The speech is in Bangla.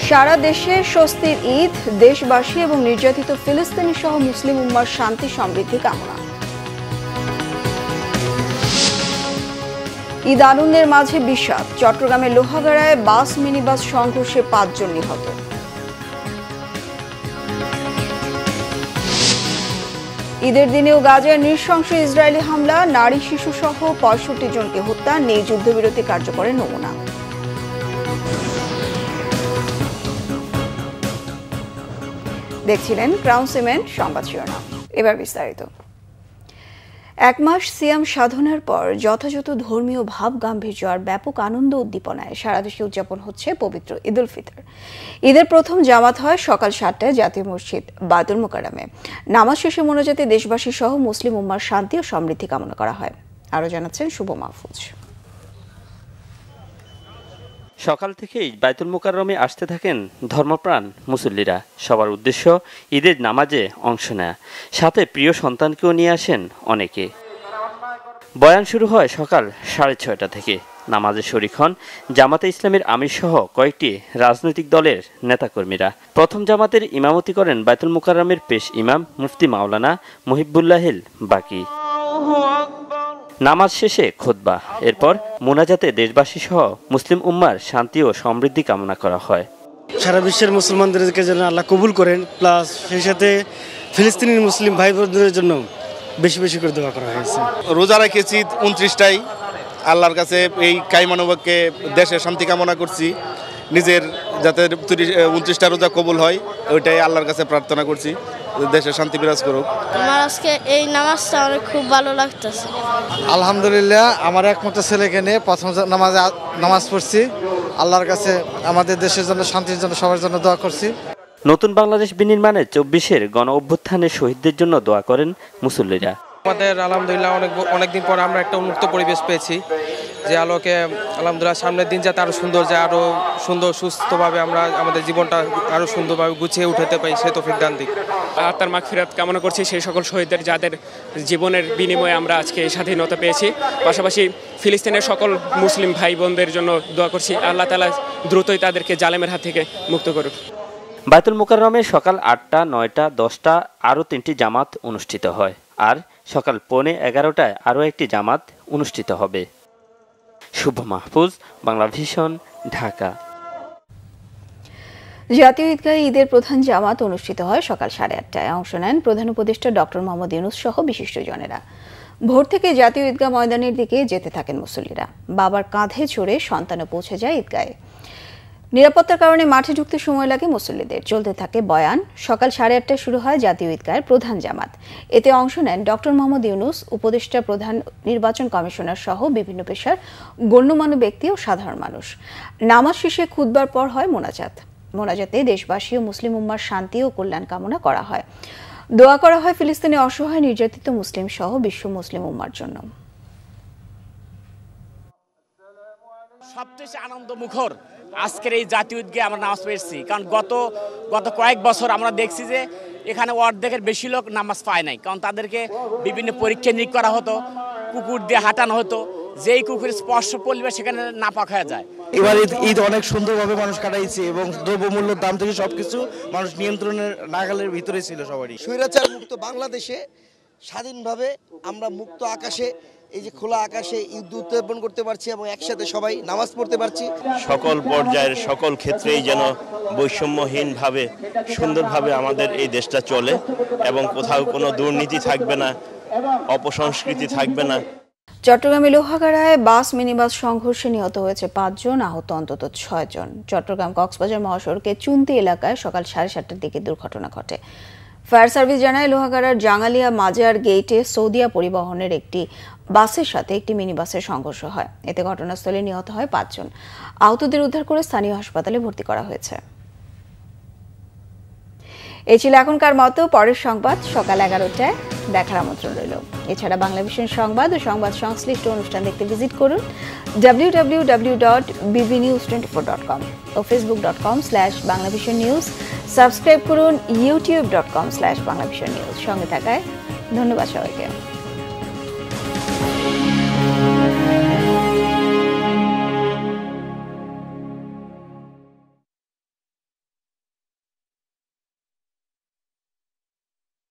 সারা দেশে স্বস্তির ঈদ, দেশবাসী এবং নির্যাতিত ফিলিস্তিনি সহ মুসলিম উম্মার শান্তি সমৃদ্ধি কামনা। ঈদ আনন্দের মাঝে বিষাদ, চট্টগ্রামের লোহাগাড়ায় বাস মিনিবাস সংঘর্ষে 5 জন নিহত। ঈদের দিনেও গাজায় নৃশংস ইসরায়েলি হামলা, নারী শিশু সহ 65 জনকে হত্যা, নেই যুদ্ধবিরতি কার্যকরের নমুনা। দেখছিলেন ক্রাউন সিমেন্ট সংবাদ শিরোনাম, এবার বিস্তারিত। এক মাস সিয়াম সাধনার পর যথাযথ ধর্মীয় ভাব গাম্ভীর্য আর ব্যাপক আনন্দ উদ্দীপনায় সারা দেশে উদযাপন হচ্ছে পবিত্র ঈদ উল ফিতর। ঈদের প্রথম জামাত হয় সকাল 7টায় জাতীয় মসজিদ বায়তুল মোকাররমে। নামাজ শেষে মোনাজাতে দেশবাসী সহ মুসলিম উম্মার শান্তি ও সমৃদ্ধি কামনা করা হয়। আরও জানাচ্ছেন শুভ মাহফুজ। সকাল থেকেই বায়তুল মোকাররমে আসতে থাকেন ধর্মপ্রাণ মুসল্লিরা। সবার উদ্দেশ্য ঈদের নামাজে অংশ নেয়া, সাথে প্রিয় সন্তানকেও নিয়ে আসেন অনেকে। বয়ান শুরু হয় সকাল 6:30 থেকে। নামাজে শরীক হন জামাতে ইসলামের আমির সহ কয়েকটি রাজনৈতিক দলের নেতাকর্মীরা। প্রথম জামাতের ইমামতি করেন বায়তুল মোকাররমের পেশ ইমাম মুফতি মাওলানা মুহিবুল্লাহিল বাকি। নামাজ শেষে খুতবা, এরপর মোনাজাতে দেশবাসী সহ মুসলিম উম্মার শান্তি ও সমৃদ্ধি কামনা করা হয়। সারা বিশ্বের মুসলমানদেরকে যেন আল্লাহ কবুল করেন, প্লাস সেই সাথে ফিলিস্তিনি মুসলিম ভাই বোনদের জন্য বেশি বেশি করে দোয়া করা হয়েছে। রোজা রেখেছি 29টাই, আল্লাহর কাছে এই কাইমানবাককে দেশের শান্তি কামনা করছি, নিজের যাতে 29টা রোজা কবুল হয় ওইটাই আল্লাহর কাছে প্রার্থনা করছি, দেশের শান্তি বিরাজ করুক। আমার আজকে এই নামাজটা আমার খুব ভালো লাগতেছে। আলহামদুলিল্লাহ, আমার একমাত্র ছেলেকে নিয়ে প্রথম নামাজ পড়ছি। আল্লাহর কাছে আমাদের দেশের জন্য, শান্তির জন্য, সবার জন্য দোয়া করছি। নতুন বাংলাদেশ বিনির্মাণে 24-এর গণ অভ্যুত্থানের শহীদদের জন্য দোয়া করেন মুসল্লিরা। আমাদের আলহামদুলিল্লাহ অনেকদিন পর আমরা একটা উন্মুক্ত পরিবেশ পেয়েছি, যে আলোকে আলহামদুলিল্লাহ সামনের দিন যাতে আরও সুন্দর যায়, আরও সুন্দর সুস্থভাবে আমরা আমাদের জীবনটা আরও সুন্দরভাবে গুছিয়ে উঠাতে পারি, সে তৌফিক দান দিক। আত্মার মাগফিরাত কামনা করছি সেই সকল শহীদদের যাদের জীবনের বিনিময়ে আমরা আজকে স্বাধীনতা পেয়েছি। পাশাপাশি ফিলিস্তিনের সকল মুসলিম ভাই বোনদের জন্য দোয়া করছি, আল্লাহ তাআলা দ্রুতই তাদেরকে জালেমের হাত থেকে মুক্ত করুক। বায়তুল মোকাররমে সকাল 8টা, 9টা, 10টা আরও 3টি জামাত অনুষ্ঠিত হয়, আর সকাল 11:15টায় আরও একটি জামাত অনুষ্ঠিত হবে। শুভ মাহফুজ, বাংলা ভিশন, ঢাকা। জাতীয় ঈদগাহে ঈদের প্রধান জামাত অনুষ্ঠিত হয় সকাল 8:30টায়। অংশ নেন প্রধান উপদেষ্টা ডক্টর মোহাম্মদ ইউনূস সহ বিশিষ্টজনেরা। ভোর থেকে জাতীয় ঈদগাহ ময়দানের দিকে যেতে থাকেন মুসল্লিরা। বাবার কাঁধে চড়ে সন্তানও পৌঁছে যায় ঈদগাহে। নিরাপত্তার কারণে মাঠে ঢুকতে সময় লাগে মুসল্লিদের। চলতে থাকে বয়ান। সকাল 8:30টায় শুরু হয় জাতীয় ঈদগাহের প্রধান জামাত। এতে অংশ নেন ডক্টর মোহাম্মদ ইউনূস, উপদেষ্টা প্রধান, নির্বাচন কমিশনার সহ বিভিন্ন পেশার গণ্যমান্য ব্যক্তি ও সাধারণ মানুষ। নামাজ শেষে খুতবার পর হয় মোনাজাত। মোনাজাতে দেশবাসী ও মুসলিম উম্মার শান্তি ও কল্যাণ কামনা করা হয়। দোয়া করা হয় ফিলিস্তিনে অসহায় নির্যাতিত মুসলিম সহ বিশ্ব মুসলিম উম্মার জন্য। সবচেয়ে আনন্দ মুখর আজকের এই জাতীয় ঈদগাহে আমরা নামাজ পেয়েছি, কারণ গত কয়েক বছর আমরা দেখছি যে এখানে অর্ধেকের বেশি লোক নামাজ পায় নাই, কারণ তাদেরকে বিভিন্ন পরীক্ষা নিরীক্ষা করা হতো, কুকুর দিয়ে হাঁটানো হতো, যেই কুকুরের স্পর্শ পড়লে সেখানে নাপাক হয়ে যায়। এবার ঈদ অনেক সুন্দরভাবে মানুষ কাটাইছে এবং দ্রব্যমূল্যের দাম থেকে সবকিছু মানুষ নিয়ন্ত্রণের নাগালের ভিতরে ছিল সবারই। স্বৈরাচার মুক্ত বাংলাদেশে স্বাধীনভাবে আমরা মুক্ত আকাশে, এই যে খোলা আকাশে ঈদ উদযাপন করতে পারছি এবং একসাথে সবাই নামাজ পড়তে পারছি। সকল পর্যায়ের সকল ক্ষেত্রেই যেন বৈষম্যহীনভাবে সুন্দরভাবে আমাদের এই দেশটা চলে এবং কোথাও কোনো দুর্নীতি থাকবে না, অপসংস্কৃতি থাকবে না। চট্টগ্রামে লোহাগাড়ায় বাস মিনিবাস সংঘর্ষে নিহত হয়েছে 5 জন, আহত অন্তত 6 জন। চট্টগ্রাম কক্সবাজার মহাসড়কের চুন্তি এলাকায় সকাল 7:30টার দিকে দুর্ঘটনা ঘটে। ফায়ার সার্ভিস জানায় লোহাগাড়ার জাঙ্গালিয়া মাজার গেইটে সৌদিয়া পরিবহনের একটি বাসের সাথে একটি মিনি বাসের সংঘর্ষ হয়। এতে ঘটনাস্থলে নিহত হয় 5 জন। আহতদের উদ্ধার করে স্থানীয় হাসপাতালে ভর্তি করা হয়েছে। এই ছিল এখনকার মতো। পরের সংবাদ সকাল 11টায় দেখার আমন্ত্রণ রইল। এছাড়া বাংলা ভিশন সংবাদ ও সংবাদ সংশ্লিষ্ট অনুষ্ঠান দেখতে ভিজিট করুন www.bbnews24.com ও facebook.com/banglavisionnews। সাবস্ক্রাইব করুন youtube.com/banglavisionnews। সঙ্গে থাকায় ধন্যবাদ সবাইকে।